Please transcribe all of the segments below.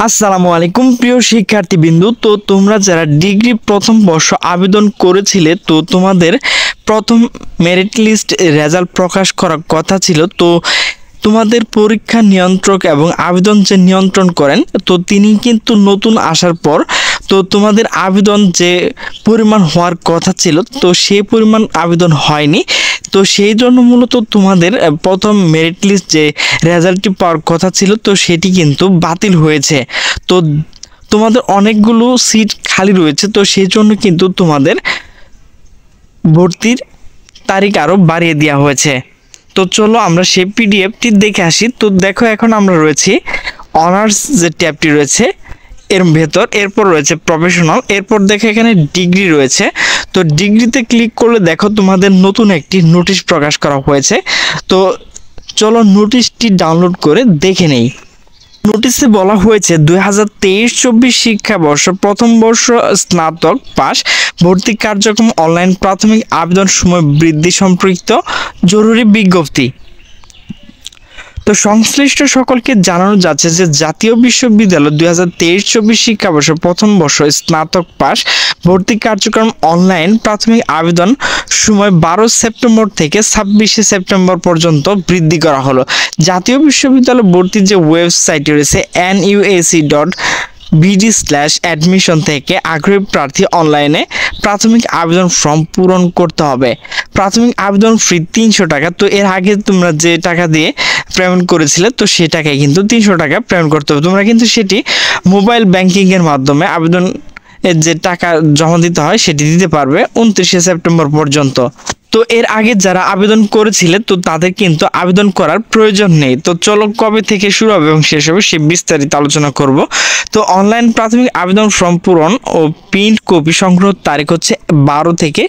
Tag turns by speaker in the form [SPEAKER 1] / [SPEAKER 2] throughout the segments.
[SPEAKER 1] আসসালামু আলাইকুম প্রিয় শিক্ষার্থীবৃন্দ। তো তোমরা যারা ডিগ্রি প্রথম বর্ষ আবেদন করেছিলে, তো তোমাদের প্রথম মেরিট লিস্ট রেজাল্ট প্রকাশ করার কথা ছিল। তো তোমাদের পরীক্ষা নিয়ন্ত্রক এবং আবেদন যে নিয়ন্ত্রণ করেন, তো তিনি কিন্তু নতুন আসার পর তো তোমাদের আবেদন যে পরিমাণ হওয়ার কথা ছিল, তো সেই পরিমাণ আবেদন হয়নি। তো সেই জন্য মূলত তোমাদের প্রথম মেরিট লিস্ট যে রেজাল্টটি পাওয়ার কথা ছিল, তো সেটি কিন্তু বাতিল হয়েছে। তো তোমাদের অনেকগুলো সিট খালি রয়েছে, তো সেই জন্য কিন্তু তোমাদের ভর্তির তারিখ আরও বাড়িয়ে দেওয়া হয়েছে। তো চলো আমরা সেই পিডিএফটি দেখে আসি। তো দেখো, এখন আমরা রয়েছি অনার্স যে ট্যাবটি রয়েছে এর ভেতর, এরপর রয়েছে প্রফেশনাল, এরপর দেখো এখানে ডিগ্রি রয়েছে। তো ডিগ্রিতে ক্লিক করলে দেখো তোমাদের নতুন একটি নোটিশ প্রকাশ করা হয়েছে। তো চলো নোটিশটি ডাউনলোড করে দেখে নেই। নোটিশে বলা হয়েছে 2023-24 শিক্ষাবর্ষ প্রথম বর্ষ স্নাতক পাস ভর্তি কার্যক্রম অনলাইন প্রাথমিক আবেদন সময় বৃদ্ধি সম্পর্কিত জরুরি বিজ্ঞপ্তি। তো সংশ্লিষ্ট সকলকে জানানো যাচ্ছে যে জাতীয় বিশ্ববিদ্যালয় 2023-24 শিক্ষাবর্ষ প্রথম বর্ষ স্নাতক পাস ভর্তি কার্যক্রম অনলাইন প্রাথমিক আবেদন সময় 12 সেপ্টেম্বর থেকে 26 সেপ্টেম্বর পর্যন্ত বৃদ্ধি করা হলো। জাতীয় বিশ্ববিদ্যালয় ভর্তির যে ওয়েবসাইট রয়েছে nuac.bd/admission থেকে আগ্রহী প্রার্থী অনলাইনে প্রাথমিক আবেদন ফর্ম পূরণ করতে হবে। প্রাথমিক আবেদন ফি 300 টাকা। তো এর আগে তোমরা যে টাকা দিয়ে পেমেন্ট করেছিলে, তো সেই টাকায় কিন্তু 300 টাকা পেমেন্ট করতে হবে। তোমরা কিন্তু সেটি মোবাইল ব্যাংকিংয়ের মাধ্যমে আবেদন যে টাকা জমা দিতে হয় সেটি দিতে পারবে 29 সেপ্টেম্বর পর্যন্ত। তো এর আগে যারা আবেদন করেছিলে, তো তাদের কিন্তু আবেদন করার প্রয়োজন নেই। তো চলো কবে থেকে শুরু হবে এবং শেষ হবে সে বিস্তারিত আলোচনা করব। তো অনলাইন প্রাথমিক আবেদন ফর্ম পূরণ ও প্রিন্ট কপি সংগ্রহ তারিখ হচ্ছে 12 থেকে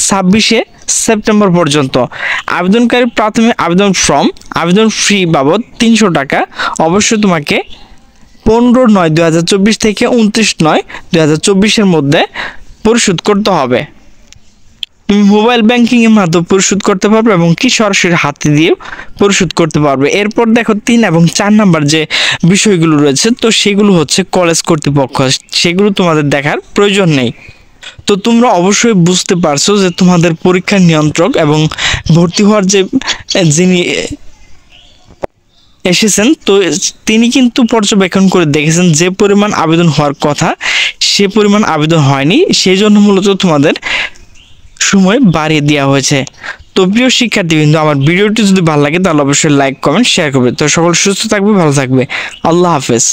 [SPEAKER 1] 26 সেপ্টেম্বর পর্যন্ত। আবেদনকারী প্রাথমিক আবেদন ফর্ম আবেদন ফি বাবদ 300 টাকা অবশ্যই তোমাকে 15/9/2024 থেকে 29/9/2024 মধ্যে পরিশোধ করতে হবে। তুমি মোবাইল ব্যাংকিং এর মাধ্যমে পরিশোধ করতে পারবে এবং কি সরাসরি হাতে দিয়ে পরিশোধ করতে পারবে। এরপর দেখো 3 এবং 4 নাম্বার যে বিষয়গুলো রয়েছে, তো সেগুলো হচ্ছে কলেজ কর্তৃপক্ষ, সেগুলো তোমাদের দেখার প্রয়োজন নেই। তো তোমরা অবশ্যই বুঝতে পারছো যে তোমাদের পরীক্ষা নিয়ন্ত্রক এবং ভর্তি হওয়ার যে যিনি এসেছেন, তো তিনি কিন্তু পর্যবেক্ষণ করে দেখেছেন যে পরিমাণ আবেদন হওয়ার কথা সে পরিমাণ আবেদন হয়নি, সেই জন্য মূলত তোমাদের সময় বাড়িয়ে দেওয়া হয়েছে। তো প্রিয় শিক্ষার্থীবৃন্দ, আমার ভিডিওটি যদি ভালো লাগে তাহলে অবশ্যই লাইক কমেন্ট শেয়ার করবে। তো সকল সুস্থ থাকবে, ভালো থাকবে। আল্লাহ হাফেজ।